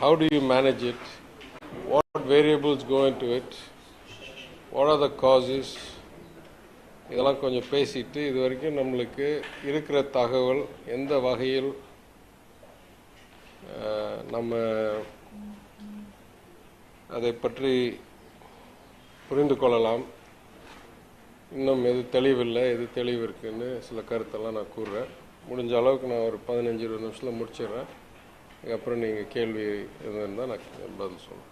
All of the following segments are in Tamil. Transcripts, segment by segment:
how do you manage it, what variables go into it, what are the causes, இதெல்லாம் கொஞ்சம் பேசிட்டு இது வரைக்கும் நம்மளுக்கு இருக்கிற தகவல் எந்த வகையில் நம்ம அதை பற்றி புரிந்து கொள்ளலாம், இன்னும் எது தெளிவில்லை எது தெளிவு இருக்குன்னு சில கருத்தெல்லாம் நான் கூறுறேன். முடிஞ்ச அளவுக்கு நான் ஒரு 15-20 நிமிஷத்தில் முடிச்சிடுறேன். அதுக்கப்புறம் நீங்கள் கேள்வி எதுவும் இருந்தால் நான் பதில் சொல்லுவேன்.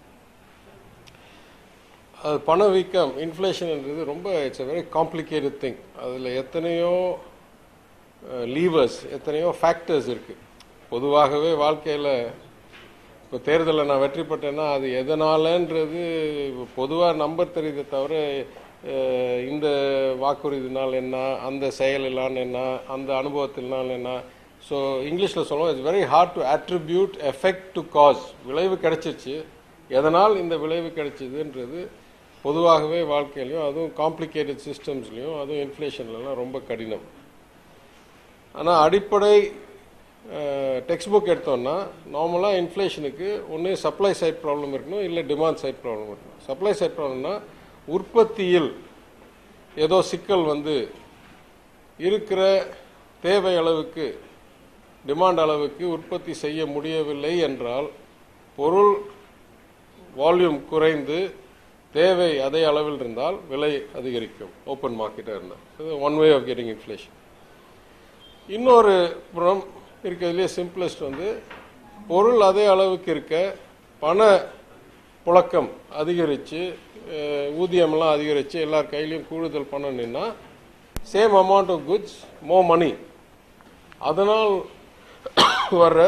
அது பணவீக்கம் இன்ஃப்ளேஷன்ன்றது ரொம்ப it's a very complicated thing. அதில் எத்தனையோ லீவர்ஸ் எத்தனையோ ஃபேக்டர்ஸ் இருக்குது. பொதுவாகவே வாழ்க்கையில் இப்போ தேர்தலில் நான் வெற்றி பெற்றேன்னா அது எதனாலன்றது பொதுவாக நம்பர் தெரியுதே தவிர இந்த வாக்குறுதினால் என்ன, அந்த செயலினால் என்ன, அந்த அனுபவத்தினால் என்ன. ஸோ இங்கிலீஷில் சொல்லுவோம் it's very hard to attribute effect to cause. விளைவு கிடைச்சிச்சு, எதனால் இந்த விளைவு கிடைச்சிதுன்றது பொதுவாகவே வாழ்க்கையிலையும் அதுவும் காம்ப்ளிகேட்டட் சிஸ்டம்ஸ்லையும் அதுவும் இன்ஃப்ளேஷன்லாம் ரொம்ப கடினம். ஆனால் அடிப்படை டெக்ஸ்ட் புக் எடுத்தோம்னா நார்மலாக இன்ஃப்ளேஷனுக்கு ஒன்று சப்ளை சைட் ப்ராப்ளம் இருக்கணும், இல்லை டிமாண்ட் சைட் ப்ராப்ளம் இருக்கணும். சப்ளை சைட் ப்ராப்ளம்னா உற்பத்தியில் ஏதோ சிக்கல் வந்து இருக்கிற தேவை அளவுக்கு டிமாண்ட் அளவுக்கு உற்பத்தி செய்ய முடியவில்லை என்றால் பொருள் வால்யூம் குறைந்து தேவை அதே அளவில் இருந்தால் விலை அதிகரிக்கும். ஓப்பன் மார்க்கெட்டாக இருந்தால் one way of getting inflation. இன்னொரு புறம் இருக்கிறதுலேயே சிம்பிளஸ்ட் வந்து பொருள் அதே அளவுக்கு இருக்க பண புழக்கம் அதிகரித்து ஊதியமெல்லாம் அதிகரித்து எல்லார் கையிலையும் கூடுதல் பணம் நின்னா சேம் அமௌண்ட் ஆஃப் குட்ஸ் மோ மணி. அதனால் வர்ற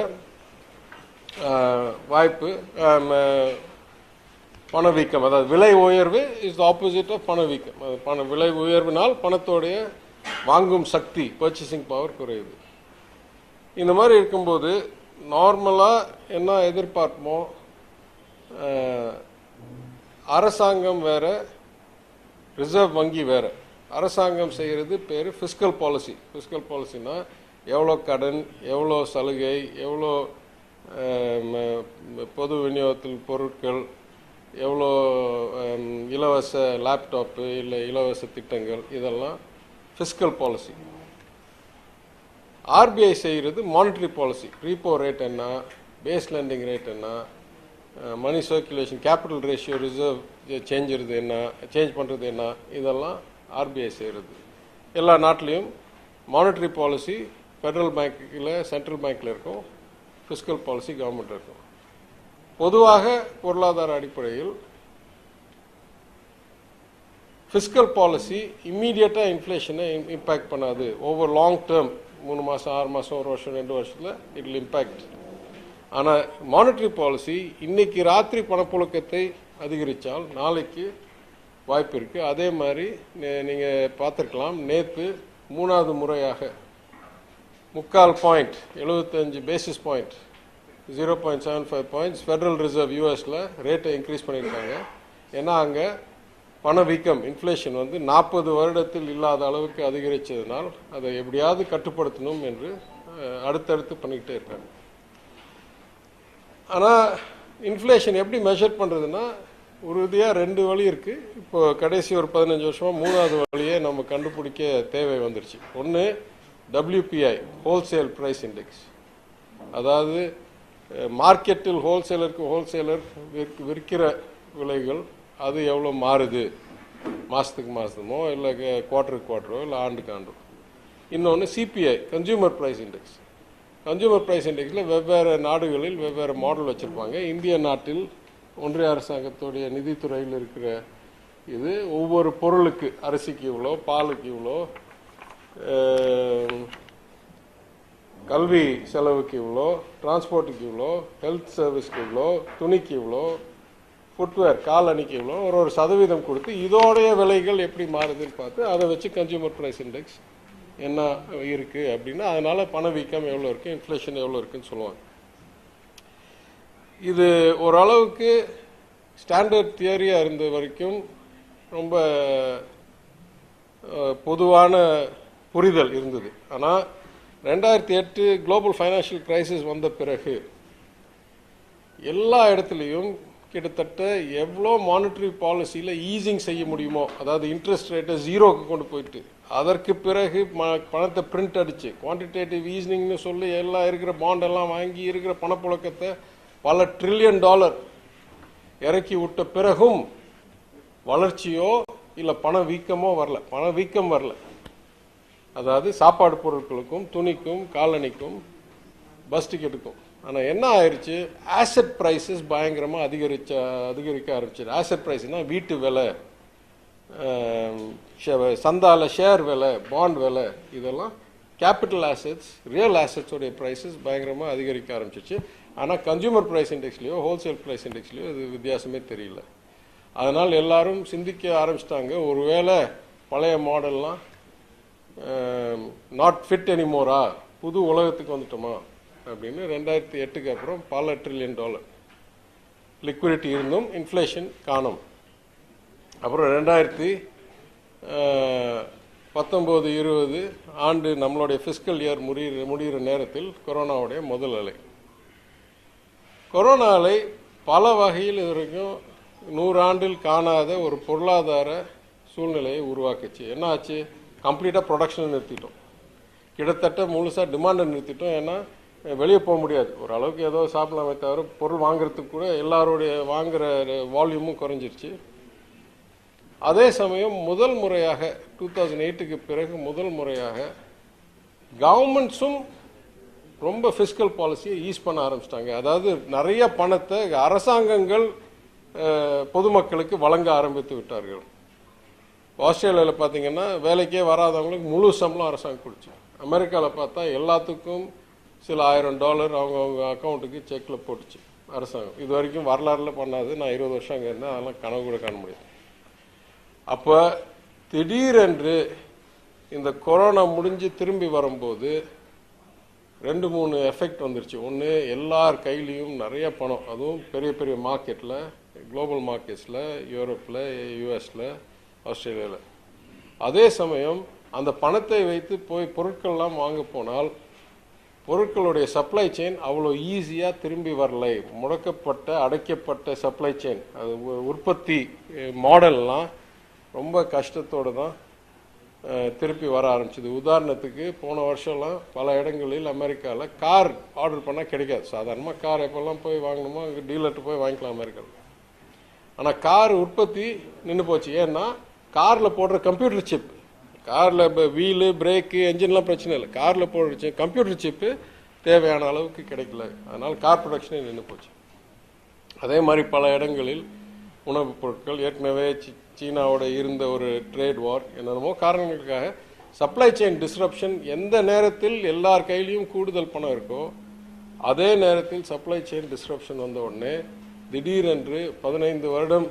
வாய்ப்பு பணவீக்கம், அதாவது விலை உயர்வு இஸ் ஆப்போசிட் ஆஃப் பணவீக்கம். அது விலை உயர்வினால் பணத்தோடைய வாங்கும் சக்தி பர்ச்சேசிங் பவர் குறையுது. இந்த மாதிரி இருக்கும்போது நார்மலாக என்ன எதிர்பார்ப்போமோ அரசாங்கம் வேற ரிசர்வ் வங்கி வேற. அரசாங்கம் செய்கிறது பேர் ஃபிஸ்கல் பாலிசி. ஃபிஸ்கல் பாலிசினா எவ்வளோ கடன், எவ்வளோ சலுகை, எவ்வளோ பொது விநியோகத்தில் பொருட்கள், எவ்வளோ இலவச லேப்டாப்பு இல்லை இலவச திட்டங்கள், இதெல்லாம் ஃபிஸ்கல் பாலிசி. ஆர்பிஐ செய்கிறது மானிட்டரி பாலிசி. ரீப்போ ரேட் என்ன, பேஸ் லெண்டிங் ரேட் என்ன, money circulation, capital ratio, reserve change பண்ணுறது என்ன, இதெல்லாம் ஆர்பிஐ செய்கிறது. எல்லா நாட்டிலையும் மானிட்டரி பாலிசி ஃபெடரல் பேங்க்கில் சென்ட்ரல் பேங்க்கில் இருக்கும், ஃபிஸ்கல் பாலிசி கவர்மெண்ட் இருக்கும். பொதுவாக பொருளாதார அடிப்படையில் ஃபிஸ்கல் பாலிசி இம்மீடியட்டாக இன்ஃப்ளேஷனை இம்பேக்ட் பண்ணாது. ஓவர் லாங் டேர்ம் 3 மாதம் 6 மாதம் 1 வருஷம் 2 வருஷத்தில் இட் வில் இம்பேக்ட். ஆனால் மானிட்டரி பாலிசி இன்னைக்கு ராத்திரி பணப்புழக்கத்தை அதிகரித்தால் நாளைக்கு வாய்ப்பு இருக்குது. அதே மாதிரி நீங்கள் பார்த்துருக்கலாம், நேற்று 3வது முறையாக 3/4 point 75 basis point 0.75 points federal reserve யூஎஸில் ரேட்டை இன்க்ரீஸ் பண்ணியிருக்காங்க. ஏன்னா அங்கே பணவீக்கம் இன்ஃப்ளேஷன் வந்து 40 வருடத்தில் இல்லாத அளவுக்கு அதிகரித்ததுனால் அதை எப்படியாவது கட்டுப்படுத்தணும் என்று அடுத்தடுத்து பண்ணிக்கிட்டே இருக்காங்க. ஆனால் இன்ஃப்ளேஷன் எப்படி மெஷர் பண்ணுறதுன்னா உறுதியாக 2 வழி இருக்குது. இப்போ கடைசி ஒரு 15 வருஷமாக 3வது வழியே நம்ம கண்டுபிடிக்க தேவை வந்துருச்சு. ஒன்று WPI, ஹோல்சேல் ப்ரைஸ் இண்டெக்ஸ். அதாவது மார்க்கெட்டில் ஹோல்சேலர் விற்கிற விலைகள் அது எவ்வளோ மாறுது, மாதமோ இல்லை குவார்ட்டரோ இல்லை ஆண்டுக்கு ஆண்டோ. இன்னொன்று CPI, consumer price index. Consumer price இண்டெக்ஸில் வெவ்வேறு நாடுகளில் வெவ்வேறு மாடல் வச்சுருப்பாங்க. இந்திய நாட்டில் ஒன்றிய அரசாங்கத்துடைய நிதித்துறையில் இருக்கிற இது ஒவ்வொரு பொருளுக்கு அரிசிக்கு இவ்வளோ, பாலுக்கு இவ்வளோ, கல்வி செலவுக்கு இவ்வளோ, டிரான்ஸ்போர்ட்டுக்கு இவ்வளோ, ஹெல்த் சர்வீஸ்க்கு இவ்வளோ, துணிக்கு இவ்வளோ, ஃபுட்வேர் காலணிக்கு இவ்வளோ ஒரு சதவீதம் கொடுத்து இதோடைய விலைகள் எப்படி மாறுதுன்னு பார்த்து அதை வச்சு கன்சியூமர் ப்ரைஸ் இண்டெக்ஸ் என்ன இருக்குது அப்படின்னா அதனால் பணவீக்கம் எவ்வளோ இருக்குது, இன்ஃப்ளேஷன் எவ்வளோ இருக்குன்னு சொல்லுவாங்க. இது ஓரளவுக்கு ஸ்டாண்டர்ட் தியரியாக இருந்த வரைக்கும் ரொம்ப பொதுவான புரிதல் இருந்தது. ஆனால் 2008 குளோபல் ஃபைனான்ஷியல் கிரைசிஸ் வந்த பிறகு எல்லா இடத்துலையும் கிட்டத்தட்ட எவ்வளோ மானிட்டரி பாலிசியில் ஈஸிங் செய்ய முடியுமோ, அதாவது இன்ட்ரெஸ்ட் ரேட்டை ஜீரோக்கு கொண்டு போயிட்டு அதற்கு பிறகு பணத்தை பிரிண்ட் அடிச்சு குவான்டிடேட்டிவ் ஈஸிங்னு சொல்லி எல்லாம் இருக்கிற பாண்டெல்லாம் வாங்கி இருக்கிற பணப்புழக்கத்தை பல ட்ரில்லியன் டாலர் இறக்கி விட்ட பிறகும் வளர்ச்சியோ இல்லை பணவீக்கமோ வரல. பணவீக்கம் வரல. அதாவது சாப்பாடு பொருட்களுக்கும் துணிக்கும் காலணிக்கும் பஸ் டிக்கெட்டுக்கும். ஆனால் என்ன ஆயிடுச்சு, ஆசெட் ப்ரைஸஸ் பயங்கரமாக அதிகரிக்க ஆரம்பிச்சு. ஆசெட் ப்ரைஸ்னால் வீட்டு விலை, சந்தால ஷேர் விலை, பாண்ட் விலை, இதெல்லாம் கேபிட்டல் ஆசெட்ஸ், ரியல் ஆசெட்ஸோடைய ப்ரைஸஸ் பயங்கரமாக அதிகரிக்க ஆரம்பிச்சிச்சு. ஆனால் கன்சியூமர் ப்ரைஸ் இண்டெக்ஸ்லையோ ஹோல்சேல் ப்ரைஸ் இண்டெக்ஸ்லையோ இது வித்தியாசமே தெரியல. அதனால் எல்லாரும் சிந்திக்க ஆரம்பிச்சிட்டாங்க, ஒருவேளை பழைய மாடல்லாம் நாட் ஃபிட் எனிமோரா, புது உலகத்துக்கு வந்துட்டோமா அப்படின்னு. 2008க்கு அப்புறம் பல ட்ரில்லியன் டாலர் லிக்விடிட்டி இருந்தும் இன்ஃப்ளேஷன் காணும். அப்புறம் 2019-20 ஆண்டு நம்மளுடைய ஃபிஸ்கல் இயர் முடிகிற நேரத்தில் கொரோனாவுடைய முதல் அலை. கொரோனா அலை பல வகையில் இது வரைக்கும் 100 ஆண்டில் காணாத ஒரு பொருளாதார சூழ்நிலையை உருவாக்குச்சு. என்ன ஆச்சு, கம்ப்ளீட்டாக ப்ரொடக்ஷனை நிறுத்திட்டோம், கிட்டத்தட்ட முழுசாக டிமாண்டை நிறுத்திட்டோம். ஏன்னா வெளியே போக முடியாது, ஒரு அளவுக்கு ஏதோ சாப்பிடலாமே தவிர பொருள் வாங்குறதுக்கு கூட எல்லாருடைய வாங்குகிற வால்யூமும் குறைஞ்சிருச்சு. அதே சமயம் முதல் முறையாக 2008க்கு பிறகு முதல் முறையாக கவர்மெண்ட்ஸும் ரொம்ப ஃபிஸ்கல் பாலிசியை ஈஸ் பண்ண ஆரம்பிச்சிட்டாங்க. அதாவது நிறைய பணத்தை அரசாங்கங்கள் பொதுமக்களுக்கு வழங்க ஆரம்பித்து விட்டார்கள். ஆஸ்திரேலியாவில் பார்த்தீங்கன்னா வேலைக்கே வராதவங்களுக்கு முழு சம்பளம் அரசாங்கம் கொடுச்சு. அமெரிக்காவில் பார்த்தா எல்லாத்துக்கும் சில $1000 அவங்க அக்கௌண்ட்டுக்கு செக்கில் போட்டுச்சு அரசாங்கம். இது வரைக்கும் வரலாறுல பண்ணாது. நான் 20 வருஷம் அங்கே இருந்தேன், அதெல்லாம் கனவு கூட காண முடியாது. அப்போ திடீரென்று இந்த கொரோனா முடிஞ்சு திரும்பி வரும்போது 2-3 எஃபெக்ட் வந்துருச்சு. ஒன்று, எல்லார் கையிலையும் நிறைய பணம், அதுவும் பெரிய பெரிய மார்க்கெட்டில், குளோபல் மார்க்கெட்ஸில், யூரோப்பில், யூஎஸில், ஆஸ்திரேலியாவில். அதே சமயம் அந்த பணத்தை வைத்து போய் பொருட்கள்லாம் வாங்க போனால் பொருட்களுடைய சப்ளை செயின் அவ்வளோ ஈஸியாக திரும்பி வரலை. முடக்கப்பட்ட அடைக்கப்பட்ட சப்ளை செயின், அது உற்பத்தி மாடல்லாம் ரொம்ப கஷ்டத்தோடு தான் திருப்பி வர ஆரம்பிச்சிது. உதாரணத்துக்கு போன வருஷம்லாம் பல இடங்களில் அமெரிக்காவில் கார் ஆர்டர் பண்ணால் கிடைக்காது. சாதாரணமாக கார் எப்போல்லாம் போய் வாங்கணுமோ அங்கே டீலர்ட்டு போய் வாங்கிக்கலாம் அமெரிக்காவில். ஆனால் கார் உற்பத்தி நின்று போச்சு. ஏன்னா காரில் போடுற கம்ப்யூட்டர் சிப், காரில் இப்போ வீலு பிரேக்கு என்ஜின்லாம் பிரச்சனை இல்லை, காரில் போடுற கம்ப்யூட்டர் சிப்பு தேவையான அளவுக்கு கிடைக்கல. அதனால் கார் ப்ரொடக்ஷனே நின்று போச்சு. அதே மாதிரி பல இடங்களில் உணவுப் பொருட்கள், ஏற்கனவே சீனாவோட இருந்த ஒரு ட்ரேட் வார், என்னென்னமோ காரணங்களுக்காக சப்ளை செயின் டிஸ்ரப்ஷன். எந்த நேரத்தில் எல்லார் கையிலையும் கூடுதல் பணம் இருக்கோ அதே நேரத்தில் சப்ளை செயின் டிஸ்ரப்ஷன் வந்த உடனே திடீரென்று 15 வருடம்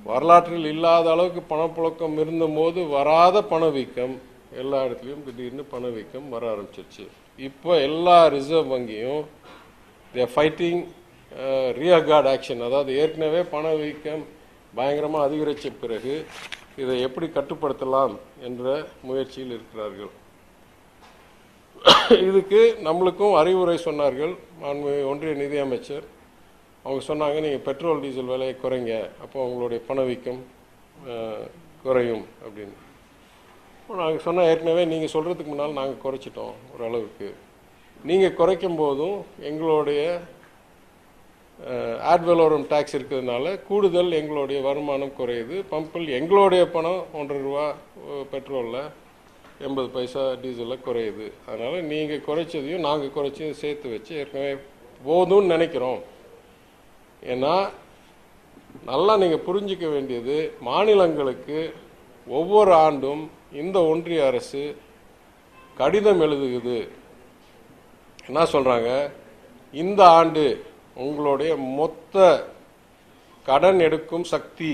வரலாற்றில் இல்லாத அளவுக்கு பணப்புழக்கம் இருந்தபோது வராத பணவீக்கம் எல்லா இடத்துலையும் திடீர்னு பணவீக்கம் வர ஆரம்பிச்சிருச்சு. இப்போ எல்லா ரிசர்வ் வங்கியும் தேர் ஃபைட்டிங் ரியர்கார்ட் ஆக்ஷன். அதாவது ஏற்கனவே பணவீக்கம் பயங்கரமாக அதிகரித்த பிறகு இதை எப்படி கட்டுப்படுத்தலாம் என்ற முயற்சியில் இருக்கிறார்கள். இதுக்கு நம்மளுக்கும் அறிவுரை சொன்னார்கள் ஒன்றிய நிதியமைச்சர். அவங்க சொன்னாங்க, நீங்கள் பெட்ரோல் டீசல் விலையை குறைங்க, அப்போ உங்களுடைய பணவீக்கம் குறையும் அப்படின்னு. நாங்கள் சொன்னால் ஏற்கனவே நீங்கள் சொல்கிறதுக்கு முன்னால் நாங்கள் குறைச்சிட்டோம் ஓரளவுக்கு. நீங்கள் குறைக்கும் போதும் எங்களுடைய ஆட் வெலோரம் டேக்ஸ் இருக்கிறதுனால கூடுதல் எங்களுடைய வருமானம் குறையுது. பம்பில் எங்களுடைய பணம் ₹1.5 பெட்ரோலில் 80 பைசா டீசலில் குறையுது. அதனால் நீங்கள் குறைச்சதையும் நாங்கள் குறைச்சதையும் சேர்த்து வச்சு ஏற்கனவே போதும்னு நினைக்கிறோம். ஏன்னா நல்லா நீங்கள் புரிஞ்சிக்க வேண்டியது, மாநிலங்களுக்கு ஒவ்வொரு ஆண்டும் இந்த ஒன்றிய அரசு கடிதம் எழுதுகிறது. என்ன சொல்கிறாங்க, இந்த ஆண்டு உங்களுடைய மொத்த கடன் எடுக்கும் சக்தி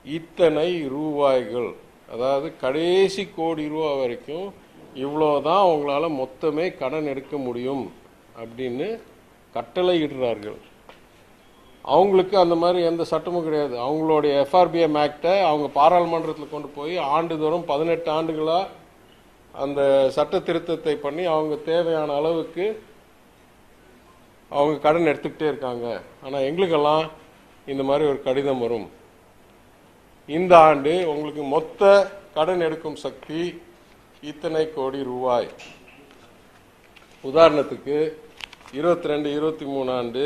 இத்தனை ரூபாய்கள், அதாவது கடைசி ₹1,00,00,000 வரைக்கும் இவ்வளோதான் உங்களால் மொத்தமே கடன் எடுக்க முடியும் அப்படின்னு கட்டளை இடுறார்கள். அவங்களுக்கு அந்த மாதிரி எந்த சட்டமும் கிடையாது. அவங்களுடைய எஃப்ஆர்பிஎம் ஆக்டை அவங்க பாராளுமன்றத்தில் கொண்டு போய் ஆண்டுதோறும் 18 ஆண்டுகளாக அந்த சட்ட திருத்தத்தை பண்ணி அவங்க தேவையான அளவுக்கு அவங்க கடன் எடுத்துக்கிட்டே இருக்காங்க. ஆனால் எங்களுக்கெல்லாம் இந்த மாதிரி ஒரு கடிதம் வரும், இந்த ஆண்டு உங்களுக்கு மொத்த கடன் எடுக்கும் சக்தி இத்தனை கோடி ரூபாய். உதாரணத்துக்கு 22-23 ஆண்டு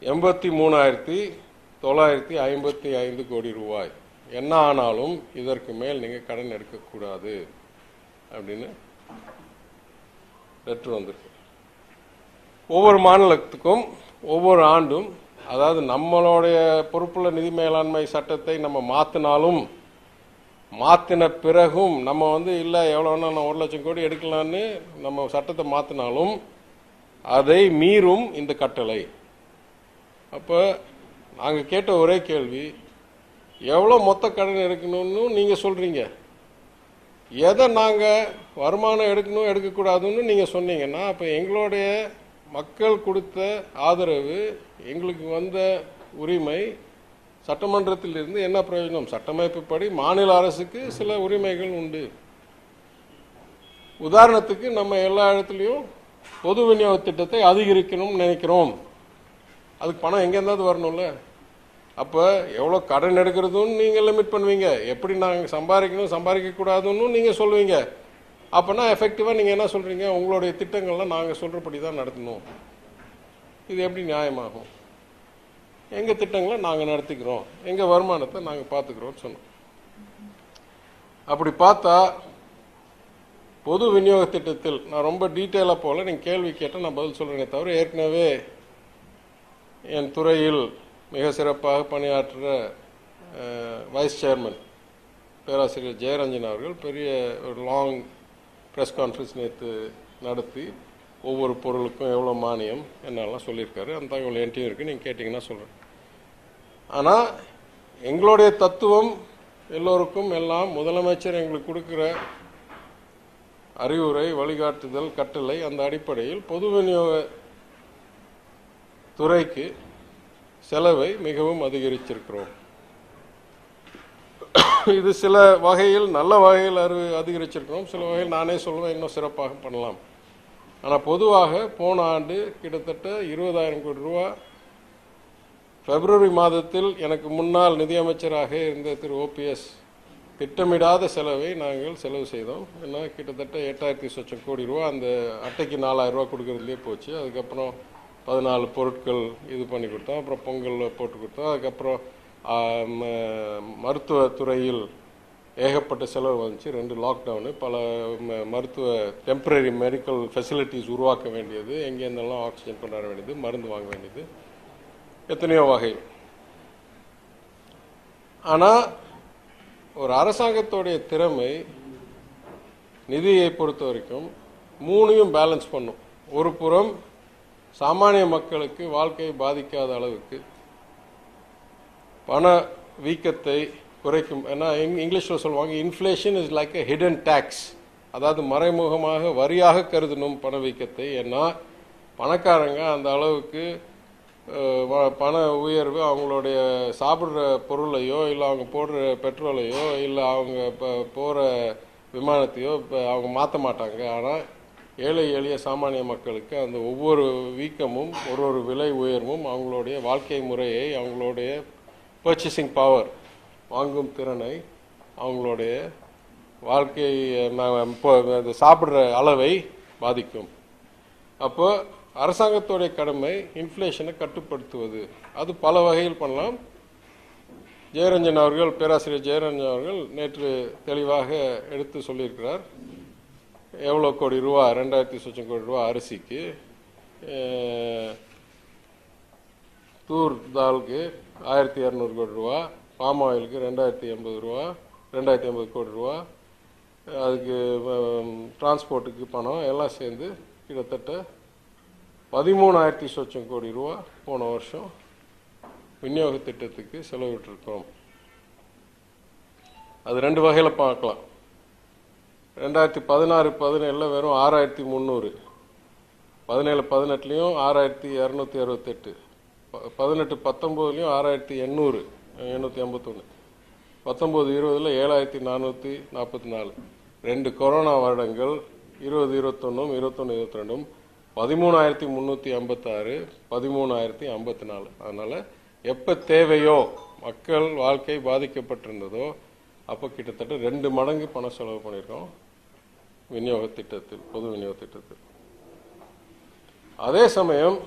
83,955 கோடி ரூபாய். என்ன ஆனாலும் இதற்கு மேல் நீங்க கடன் எடுக்கக்கூடாது அப்படின்னு லெட்டர் வந்திருக்கு. ஒவ்வொரு மாநிலத்துக்கும் ஒவ்வொரு ஆண்டும், அதாவது நம்மளுடைய பொறுப்புள்ள நிதி மேலாண்மை சட்டத்தை நம்ம மாத்தினாலும், மாத்தின பிறகும் நம்ம இல்லை எவ்வளோன்னா நான் 1 லட்சம் கோடி எடுக்கலான்னு நம்ம சட்டத்தை மாத்தினாலும் அதை மீறும் இந்த கட்டளை. அப்போ நாங்கள் கேட்ட ஒரே கேள்வி, எவ்வளோ மொத்த கடன் எடுக்கணும்னு நீங்கள் சொல்கிறீங்க, எதை நாங்கள் வருமானம் எடுக்கணும் எடுக்கக்கூடாதுன்னு நீங்கள் சொன்னீங்கன்னா அப்போ எங்களுடைய மக்கள் கொடுத்த ஆதரவு, எங்களுக்கு வந்த உரிமை, சட்டமன்றத்தில் இருந்து என்ன பிரயோஜனம்? சட்டமைப்புப்படி மாநில அரசுக்கு சில உரிமைகள் உண்டு. உதாரணத்துக்கு நம்ம எல்லா இடத்துலையும் பொது விநியோக திட்டத்தை அதிகரிக்கணும்னு நினைக்கிறோம், அதுக்கு பணம் எங்கேருந்தாவது வரணும்ல. அப்போ எவ்வளோ கடன் எடுக்கிறதுன்னு நீங்கள் லிமிட் பண்ணுவீங்க, எப்படி நாங்கள் சம்பாதிக்கணும் சம்பாதிக்கக்கூடாதுன்னு நீங்கள் சொல்லுவீங்க. அப்போனா எஃபெக்டிவாக நீங்கள் என்ன சொல்கிறீங்க, உங்களுடைய திட்டங்கள்லாம் நாங்கள் சொல்கிறபடி தான் நடத்தணும். இது எப்படி நியாயமாகும்? எங்கள் திட்டங்களை நாங்கள் நடத்திக்கிறோம், எங்கள் வருமானத்தை நாங்கள் பார்த்துக்கிறோம்னு சொன்னோம். அப்படி பார்த்தா பொது விநியோக திட்டத்தில் நான் ரொம்ப டீட்டெயிலாக போகல, நீங்கள் கேள்வி கேட்டால் நான் பதில் சொல்கிறேனே தவிர, ஏற்கனவே என் துறையில் மிக சிறப்பாக பணியாற்றுற வைஸ் சேர்மன் பேராசிரியர் ஜெயரஞ்சன் அவர்கள் பெரிய ஒரு லாங் ப்ரெஸ் கான்ஃபரன்ஸ் நேற்று நடத்தி ஒவ்வொரு பொருளுக்கும் எவ்வளோ மானியம் என்னெல்லாம் சொல்லியிருக்காரு. அந்த தகவல் என்கிட்டையும் இருக்குது, நீங்கள் கேட்டிங்கன்னா சொல்கிறேன். ஆனால் எங்களுடைய தத்துவம் எல்லோருக்கும் எல்லாம் முதலமைச்சர் எங்களுக்கு கொடுக்குற அறிவுரை, வழிகாட்டுதல், கட்டளை, அந்த அடிப்படையில் பொது விநியோக துறைக்கு செலவை மிகவும் அதிகரிச்சிருக்கிறோம். இது சில வகையில் நல்ல வகையில் அதிகரிச்சிருக்கிறோம், சில வகையில் நானே சொல்லுவேன் இன்னும் சிறப்பாக பண்ணலாம். ஆனால் பொதுவாக போன ஆண்டு கிட்டத்தட்ட 20,000 கோடி ரூபா பிப்ரவரி மாதத்தில் எனக்கு முன்னாள் நிதியமைச்சராக இருந்த திரு ஓபிஎஸ் திட்டமிடாத செலவை நாங்கள் செலவு செய்தோம். ஏன்னா கிட்டத்தட்ட 8,000 சொச்சம் கோடி ரூபா அந்த அட்டைக்கு 4,000 ரூபா கொடுக்கறதுலேயே போச்சு. அதுக்கப்புறம் 14 பொருட்கள் இது பண்ணி கொடுத்தோம், அப்புறம் பொங்கல் போட்டு கொடுத்தோம். அதுக்கப்புறம் மருத்துவத்துறையில் ஏகப்பட்ட செலவு வந்துச்சு, 2 லாக்டவுனு, பல மருத்துவ டெம்பரரி மெடிக்கல் ஃபெசிலிட்டிஸ் உருவாக்க வேண்டியது, எங்கேருந்தெல்லாம் ஆக்சிஜன் கொண்டாட வேண்டியது, மருந்து வாங்க வேண்டியது, எத்தனையோ வகை. ஆனால் ஒரு அரசாங்கத்தோடைய திறமை நிதியை பொறுத்த வரைக்கும் 3ஐயும் பேலன்ஸ் பண்ணும். ஒரு புறம் சாமானிய மக்களுக்கு வாழ்க்கையை பாதிக்காத அளவுக்கு பண வீக்கத்தை குறைக்கும். ஏன்னா இங்கிலீஷில் சொல்லுவாங்க, inflation is like a hidden tax, அதாவது மறைமுகமாக வரியாக கருதணும் பணவீக்கத்தை. ஏன்னா பணக்காரங்க அந்த அளவுக்கு பண உயர்வு அவங்களுடைய சாப்பிட்ற பொருளையோ இல்லை அவங்க போடுற பெட்ரோலையோ இல்லை அவங்க போகிற விமானத்தையோ அவங்க மாற்ற மாட்டாங்க. ஆனால் ஏழை எளிய சாமானிய மக்களுக்கு அந்த ஒவ்வொரு வீக்கமும் ஒரு விலை உயர்வும் அவங்களுடைய வாழ்க்கை முறையை, அவங்களுடைய பர்ச்சேசிங் பவர், வாங்கும் திறனை, அவங்களுடைய வாழ்க்கை சாப்பிட்ற அளவை பாதிக்கும். அப்போ அரசாங்கத்துடைய கடமை இன்ஃப்ளேஷனை கட்டுப்படுத்துவது. அது பல வகையில் பண்ணலாம். ஜெயரஞ்சன் அவர்கள், பேராசிரியர் ஜெயரஞ்சன் அவர்கள் நேற்று தெளிவாக எடுத்து சொல்லியிருக்கிறார். எவ்வளோ கோடி ரூபா, 2,000 சொச்சம் கோடி ரூபா அரிசிக்கு, தூர் தாலுக்கு 1,200 கோடி ரூபா, பாம் ஆயிலுக்கு 2,080 ரூபா, 2,080 கோடி ரூபா, அதுக்கு டிரான்ஸ்போர்ட்டுக்கு பணம் எல்லாம் சேர்ந்து கிட்டத்தட்ட 13,000 சொச்சம் கோடி ரூபா போன வருஷம் விநியோக திட்டத்துக்கு செலவிட்டிருக்கிறோம். அது 2 வகையில் பார்க்கலாம். 2016-17 வெறும் 6,300, 17-18 6,268, 18-19 6,800, 851, 19-20 7,444. 2 கொரோனா வருடங்கள், 20-21, 21-22 13,356, 13,054. அதனால் எப்போ தேவையோ மக்கள் வாழ்க்கை பாதிக்கப்பட்டிருந்ததோ அப்போ கிட்டத்தட்ட 2 மடங்கு பணம் செலவு பண்ணியிருக்கோம் விநியோக திட்டத்தில், பொது விநியோக திட்டத்தில். அதே சமயம்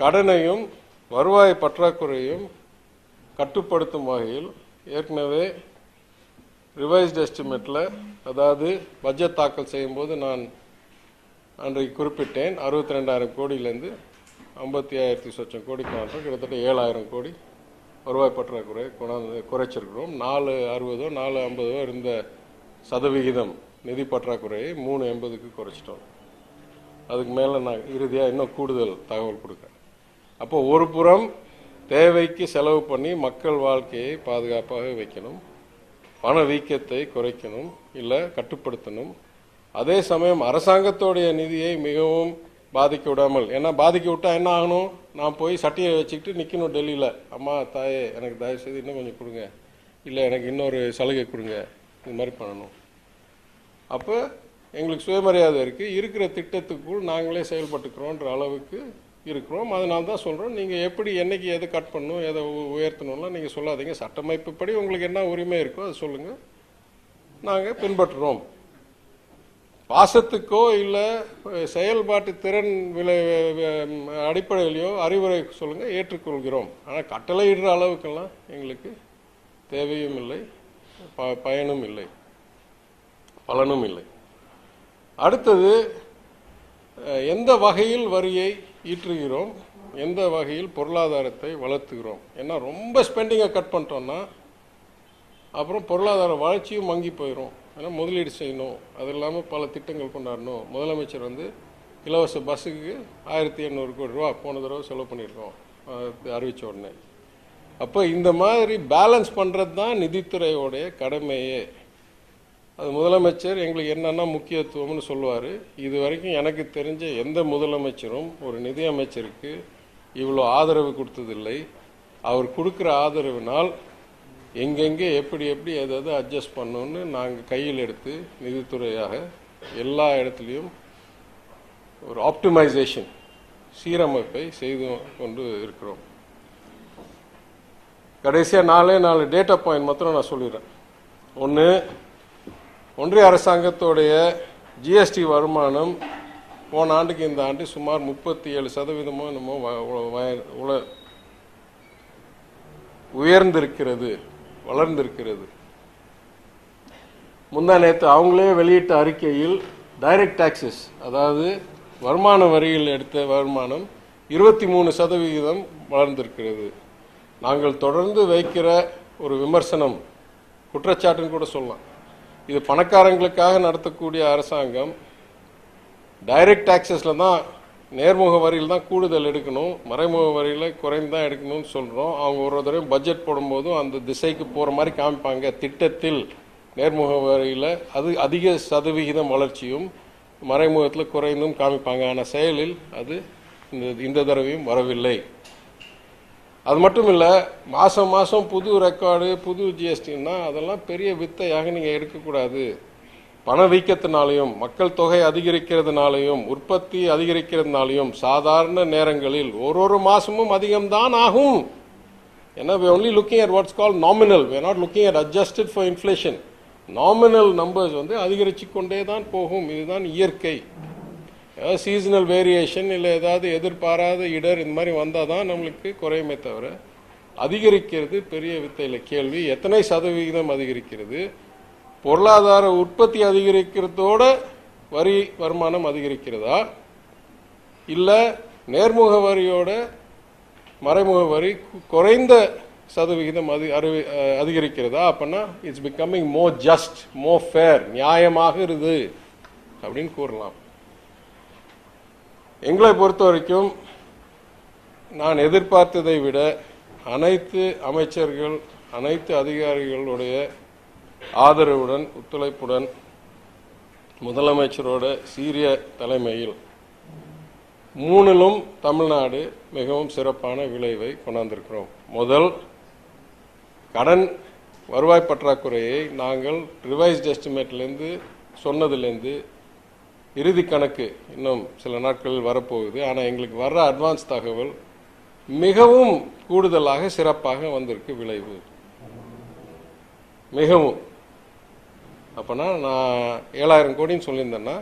கடனையும் வருவாய் பற்றாக்குறையும் கட்டுப்படுத்தும் வகையில் ஏற்கனவே ரிவைஸ்ட் எஸ்டிமேட்டில், அதாவது பட்ஜெட் தாக்கல் செய்யும்போது நான் அன்றைக்கு குறிப்பிட்டேன், 62,000 கோடியிலேருந்து 55,000 சொச்சம் கோடி காண்றோம். கிட்டத்தட்ட 7,000 கோடி வருவாய் பற்றாக்குறை குறைச்சிருக்கிறோம். 460 450 இருந்த சதவிகிதம் நிதி பற்றாக்குறையை 380க்கு குறைச்சிட்டோம். அதுக்கு மேலே நான் இறுதியாக இன்னும் கூடுதல் தகவல் கொடுக்குறேன். அப்போ ஒரு புறம் தேவைக்கு செலவு பண்ணி மக்கள் வாழ்க்கையை பாதுகாப்பாக வைக்கணும், பண வீக்கத்தை குறைக்கணும், இல்லை கட்டுப்படுத்தணும். அதே சமயம் அரசாங்கத்தோடைய நிதியை மிகவும் பாதிக்க விடாமல், ஏன்னா பாதிக்க விட்டா என்ன ஆகணும், நான் போய் சட்டியை வச்சுக்கிட்டு நிற்கணும் டெல்லியில், அம்மா தாயே எனக்கு தயவு செய்து இன்னும் கொஞ்சம் கொடுங்க, இல்லை எனக்கு இன்னொரு சலுகை கொடுங்க, இது மாதிரி பண்ணணும். அப்போ எங்களுக்கு சுயமரியாதை இருக்குது, இருக்கிற திட்டத்துக்குள் நாங்களே செயல்பட்டுக்கிறோன்ற அளவுக்கு இருக்கிறோம். அதனால தான் சொல்கிறோம், நீங்கள் எப்படி என்னைக்கு எதை கட் பண்ணணும் எதை உயர்த்தணும்லாம் நீங்கள் சொல்லாதீங்க. சட்டமைப்புப்படி உங்களுக்கு என்ன உரிமை இருக்கோ அதை சொல்லுங்கள், நாங்கள் பின்பற்றுறோம். பாசத்துக்கோ இல்லை செயல்பாட்டு திறன் அடிப்படையிலையோ அறிவுரை சொல்லுங்கள், ஏற்றுக்கொள்கிறோம். ஆனால் கட்டளையிடுற அளவுக்கெல்லாம் எங்களுக்கு தேவையும் இல்லை, பயனும் இல்லை, பலனும் இல்லை. அடுத்தது, எந்த வகையில் வரியை ஈற்றுகிறோம், எந்த வகையில் பொருளாதாரத்தை வளர்த்துகிறோம். ஏன்னா ரொம்ப ஸ்பெண்டிங்கை கட் பண்ணிட்டோம்னா அப்புறம் பொருளாதார வளர்ச்சியும் மங்கி போயிடும். ஏன்னா முதலீடு செய்யணும், அது இல்லாமல் பல திட்டங்கள் கொண்டாடணும். முதலமைச்சர் இலவச பஸ்ஸுக்கு 1,800 கோடி ரூபா போன தடவை செலவு பண்ணியிருக்கோம் அறிவித்த உடனே. அப்போ இந்த மாதிரி பேலன்ஸ் பண்ணுறது தான் நிதித்துறையோடைய கடமையே. அது முதலமைச்சர் எங்களுக்கு என்னென்னா முக்கியத்துவம்னு சொல்லுவார். இது வரைக்கும் எனக்கு தெரிஞ்ச எந்த முதலமைச்சரும் ஒரு நிதியமைச்சருக்கு இவ்வளோ ஆதரவு கொடுத்ததில்லை. அவர் கொடுக்குற ஆதரவினால் எங்கெங்கே எப்படி எதாவது அட்ஜஸ்ட் பண்ணணும்னு நாங்கள் கையில் எடுத்து நிதித்துறையாக எல்லா இடத்துலையும் ஒரு ஆப்டிமைசேஷன், சீரமைப்பை செய்து கொண்டு இருக்கிறோம். கடைசியாக 4 டேட்டா பாயிண்ட் மாத்திரம் நான் சொல்லிடுறேன். ஒன்று, ஒன்றிய அரசாங்கத்தோடைய ஜிஎஸ்டி வருமானம் போன ஆண்டுக்கு இந்த ஆண்டு சுமார் 37% என்னமோ உயர்ந்திருக்கிறது, வளர்ந்திருக்கிறது. முந்தா நேற்று அவங்களே வெளியிட்ட அறிக்கையில் டைரக்ட் டாக்ஸஸ், அதாவது வருமான வரியில் எடுத்த வருமானம் 23% வளர்ந்திருக்கிறது. நாங்கள் தொடர்ந்து வைக்கிற ஒரு விமர்சனம், குற்றச்சாட்டுன்னு கூட சொல்லலாம், இது பணக்காரங்களுக்காக நடத்தக்கூடிய அரசாங்கம் டைரக்ட் டாக்ஸஸில் தான், நேர்முக வரியில் தான் கூடுதல் எடுக்கணும், மறைமுக வரியில் குறைந்து தான் எடுக்கணும்னு சொல்கிறோம். அவங்க ஒரு தடவை பட்ஜெட் போடும்போதும் அந்த திசைக்கு போகிற மாதிரி காமிப்பாங்க. திட்டத்தில் நேர்முக வரியில் அது அதிக சதவிகிதம் வளர்ச்சியும் மறைமுகத்தில் குறைந்தும் காமிப்பாங்க. ஆனால் செயலில் அது இந்த தடவையும் வரவில்லை. அது மட்டும் இல்லை, மாதம் புது ரெக்கார்டு, புது ஜிஎஸ்டின்னா அதெல்லாம் பெரிய வித்தையாக நீங்கள் எடுக்கக்கூடாது. பணவீக்கத்தினாலையும் மக்கள் தொகை அதிகரிக்கிறதுனாலையும் உற்பத்தி அதிகரிக்கிறதுனாலையும் சாதாரண நேரங்களில் ஒரு மாதமும் அதிகம்தான் ஆகும். ஏன்னா we are only looking at what's called nominal, we are not looking at adjusted for inflation. Nominal numbers அதிகரித்து கொண்டே தான் போகும். இதுதான் இயற்கை. ஏதாவது சீசனல் வேரியேஷன் இல்லை ஏதாவது எதிர்பாராத இடர் இந்த மாதிரி வந்தால் தான் நம்மளுக்கு குறையுமே தவிர அதிகரிக்கிறது பெரிய வித்தையில். கேள்வி, எத்தனை சதவிகிதம் அதிகரிக்கிறது? பொருளாதார உற்பத்தி அதிகரிக்கிறதோட வரி வருமானம் அதிகரிக்கிறதா, இல்லை நேர்முக வரியோட மறைமுக வரி குறைந்த சதவிகிதம் அதிகரிக்கிறதா? அப்படின்னா it's becoming more just, more fair, நியாயமாக இருக்குது அப்படின்னு கூறலாம். எங்களை பொறுத்த வரைக்கும் நான் எதிர்பார்த்ததை விட அனைத்து அமைச்சர்கள், அனைத்து அதிகாரிகளுடைய ஆதரவுடன், ஒத்துழைப்புடன், முதலமைச்சரோட சீரிய தலைமையில் 3லும் தமிழ்நாடு மிகவும் சிறப்பான விளைவை கொண்டாந்திருக்கிறோம். முதல், கடன் வருவாய் பற்றாக்குறையை நாங்கள் ரிவைஸ்ட் எஸ்டிமேட்லேருந்து சொன்னதுலேருந்து இறுதி கணக்கு இன்னும் சில நாட்களில் வரப்போகுது. ஆனால் எங்களுக்கு வர்ற அட்வான்ஸ் தகவல் மிகவும் கூடுதலாக சிறப்பாக வந்திருக்கு விளைவு, மிகவும். அப்போனா நான் 7,000 கோடின்னு சொல்லியிருந்தேன்னா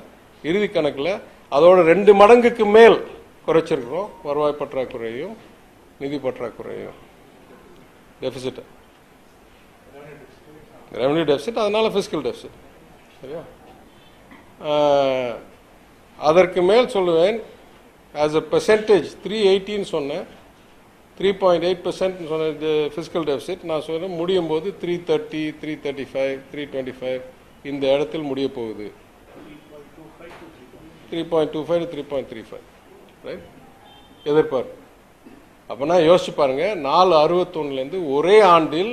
இறுதி கணக்கில் அதோட 2 மடங்குக்கு மேல் குறைச்சிருக்கிறோம். வருவாய் பற்றாக்குறையும் நிதி பற்றாக்குறையும், டெபிசிட், ரெவன்யூ டெபிசிட், அதனால ஃபிஸ்கல் டெபிசிட். சரியா? அதற்கு மேல் சொல்லுவேன். ஆஸ் அ பெர்சன்டேஜ் 380 சொன்னேன், 3.8% சொன்ன ஃபிஸ்கல் டெபிசிட். நான் சொன்னேன் முடியும் போது 330, 335, 325 இந்த இடத்தில் முடிய போகுது. 3.25 to 3.35 ரைட் எதிர்பார்ப்பு. அப்போனா யோசிச்சு பாருங்க, 461 ஒரே ஆண்டில்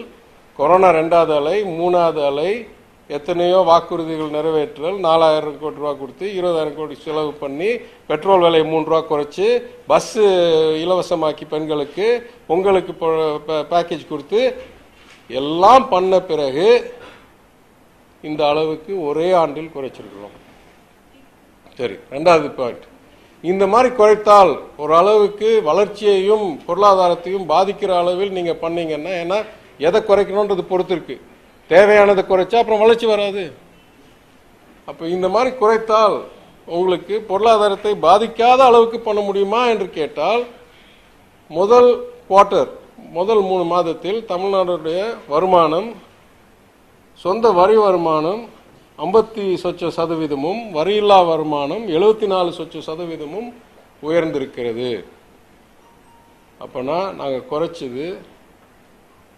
கொரோனா 2வது அலை, 3வது அலை, எத்தனையோ வாக்குறுதிகள் நிறைவேற்றல், 4,000 கோடி ரூபா கொடுத்து 20,000 கோடி செலவு பண்ணி, பெட்ரோல் விலை 3 ரூபா குறைச்சி, பஸ் இலவசமாக்கி பெண்களுக்கு, உங்களுக்கு பேக்கேஜ் கொடுத்து எல்லாம் பண்ண பிறகு இந்த அளவுக்கு ஒரே ஆண்டில் குறைச்சிருக்கிறோம். சரி, 2வது பாயிண்ட், இந்த மாதிரி குறைத்தால் ஒரு அளவுக்கு வளர்ச்சியையும் பொருளாதாரத்தையும் பாதிக்கிற அளவில் நீங்க பண்ணீங்கன்னா, ஏன்னா எதை குறைக்கணும்ன்றது பொறுத்து இருக்கு. தேவையானதை குறைச்சா அப்புறம் வளர்ச்சி வராது. அப்ப இந்த மாதிரி குறைத்தால் உங்களுக்கு பொருளாதாரத்தை பாதிக்காத அளவுக்கு பண்ண முடியுமா என்று கேட்டால், முதல் குவார்ட்டர், முதல் 3 மாதத்தில் தமிழ்நாடுடைய வருமானம், சொந்த வரி வருமானம் 50% வரியில்லா வருமானம் 74% உயர்ந்திருக்கிறது. அப்பனா நாங்கள் குறைச்சது